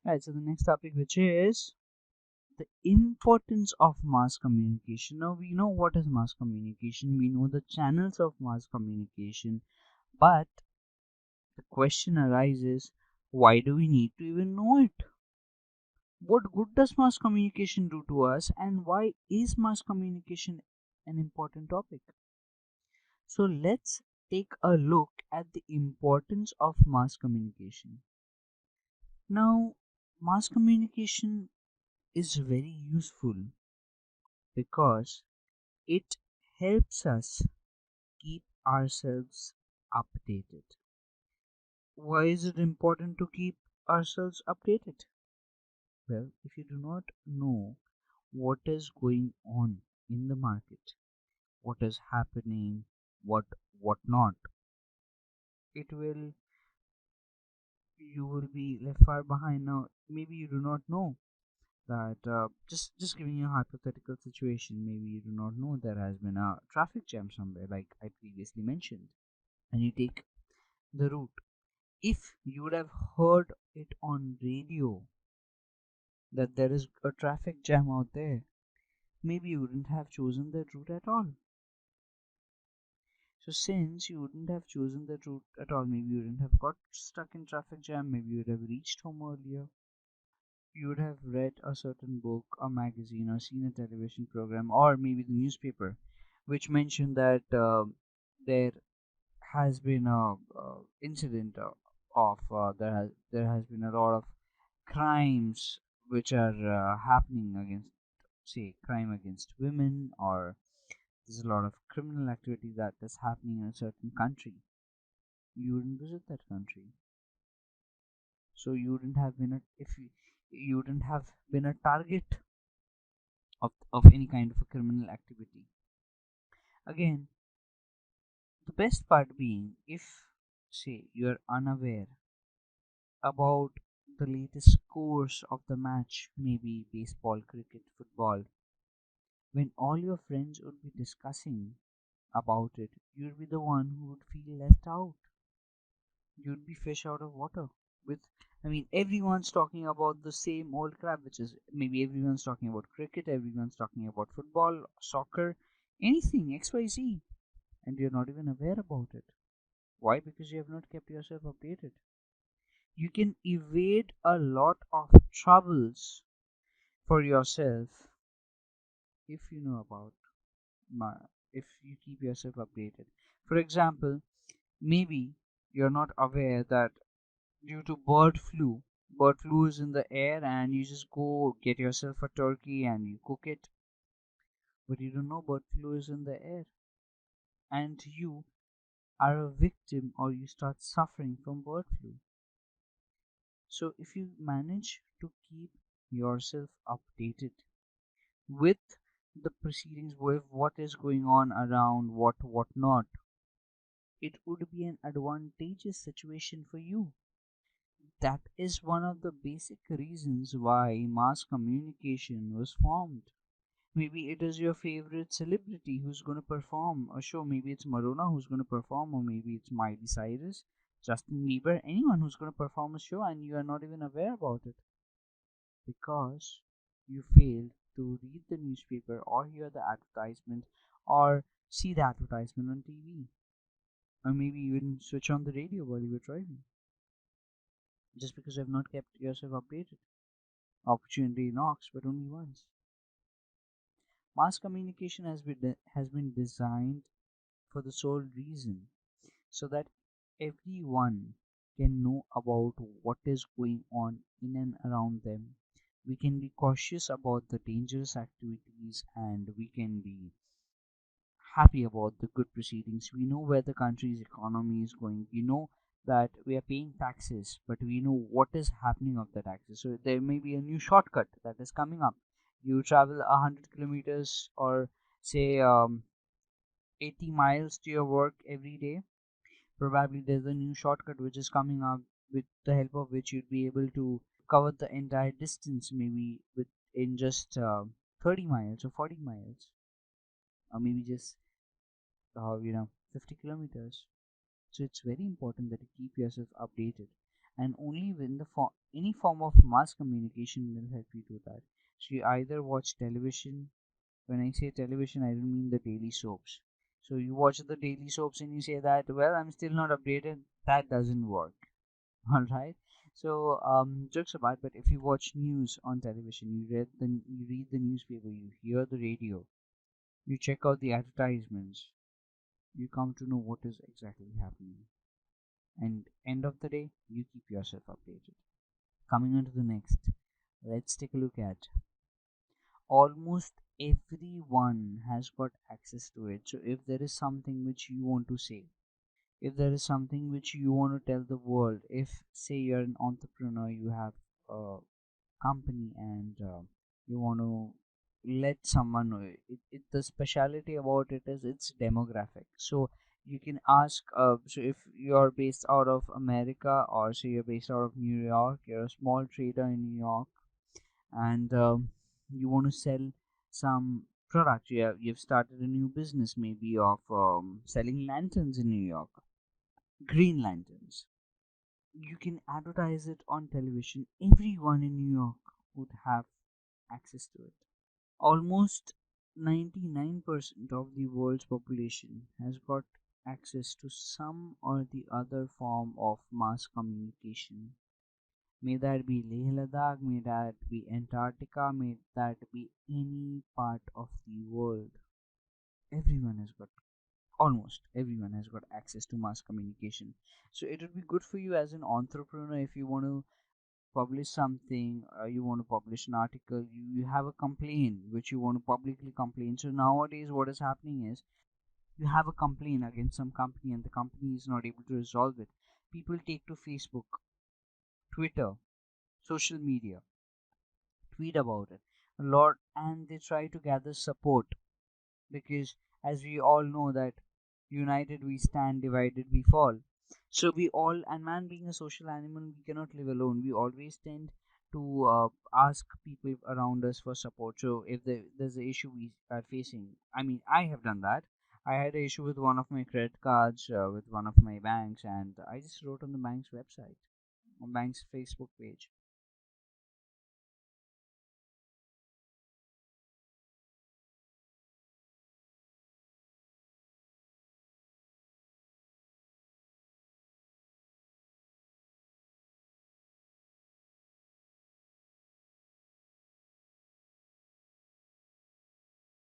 Right, so the next topic, which is the importance of mass communication. Now, we know what is mass communication, we know the channels of mass communication, but the question arises, why do we need to even know it? What good does mass communication do to us, and why is mass communication an important topic? So, let's take a look at the importance of mass communication. Now, mass communication is very useful because it helps us keep ourselves updated. Why is it important to keep ourselves updated? Well, if you do not know what is going on in the market, what is happening, what not, it will you will be left far behind. Now, maybe you do not know that. Just giving you a hypothetical situation. Maybe you do not know there has been a traffic jam somewhere, like I previously mentioned, and you take the route. If you would have heard it on radio that there is a traffic jam out there, maybe you wouldn't have chosen that route at all. So since you wouldn't have chosen that route at all, maybe you wouldn't have got stuck in traffic jam, maybe you would have reached home earlier. You would have read a certain book, a magazine, or seen a television program, or maybe the newspaper, which mentioned that there has been a incident of there has been a lot of crimes which are happening against, say, crime against women, or there's a lot of criminal activity that is happening in a certain country. You wouldn't visit that country, so you wouldn't have been a if you wouldn't have been a target of any kind of a criminal activity. Again, the best part being, if say you're unaware about the latest scores of the match, maybe baseball, cricket, football, when all your friends would be discussing about it, you'd be the one who would feel left out. You'd be fish out of water. With, I mean, everyone's talking about the same old crap, which is maybe everyone's talking about cricket, everyone's talking about football, soccer, anything, XYZ, and you're not even aware about it. Why? Because you have not kept yourself updated. You can evade a lot of troubles for yourself if you know about if you keep yourself updated. For example, maybe you're not aware that due to bird flu is in the air, and you just go get yourself a turkey and you cook it, but you don't know bird flu is in the air, and you are a victim, or you start suffering from bird flu. So if you manage to keep yourself updated with the proceedings, with what is going on around, what not, it would be an advantageous situation for you. That is one of the basic reasons why mass communication was formed. Maybe it is your favorite celebrity who's going to perform a show. Maybe it's Madonna who's going to perform, or maybe it's Miley Cyrus, Justin Bieber, anyone who's going to perform a show, and you are not even aware about it because you failed to read the newspaper, or hear the advertisement, or see the advertisement on TV, or maybe even switch on the radio while you were driving, just because you have not kept yourself updated. Opportunity knocks, but only once. Mass communication has been designed for the sole reason so that everyone can know about what is going on in and around them. We can be cautious about the dangerous activities, and we can be happy about the good proceedings. We know where the country's economy is going. We know that we are paying taxes, but we know what is happening of the taxes. So there may be a new shortcut that is coming up. You travel 100 kilometers, or say 80 miles to your work every day. Probably there's a new shortcut which is coming up, with the help of which you'd be able to cover the entire distance, maybe with in just 30 miles or 40 miles, or maybe just 50 kilometers. So it's very important that you keep yourself updated. and only when any form of mass communication will help you do that. So you either watch television. When I say television, I don't mean the daily soaps. So you watch the daily soaps and you say that, well, I'm still not updated. That doesn't work. All right. So jokes apart, but if you watch news on television, you read the newspaper, you hear the radio, you check out the advertisements, you come to know what is exactly happening. And end of the day, you keep yourself updated. Coming on to the next, let's take a look at almost everyone has got access to it. So if there is something which you want to say, if there is something which you want to tell the world, if say you're an entrepreneur, you have a company and you want to let someone know the speciality about it is it's demographic. So you can ask, so if you're based out of America, or so you're based out of New York, you're a small trader in New York, and you want to sell some product. You've started a new business, maybe of selling lanterns in New York, green lanterns. You can advertise it on television. Everyone in New York would have access to it. Almost 99% of the world's population has got access to some or the other form of mass communication. May that be Leh Ladakh, may that be Antarctica, may that be any part of the world. Everyone has got, almost everyone has got access to mass communication. So it would be good for you as an entrepreneur if you want to publish something, you want to publish an article, you have a complaint which you want to publicly complain. So nowadays what is happening is, you have a complaint against some company and the company is not able to resolve it. People take to Facebook, Twitter, social media, tweet about it a lot, and they try to gather support, because as we all know that united we stand, divided we fall. So we all, and man being a social animal, we cannot live alone. We always tend to ask people around us for support. So if there's an issue we are facing, I mean, I have done that. I had an issue with one of my credit cards, with one of my banks, and I just wrote on the bank's website, on bank's Facebook page.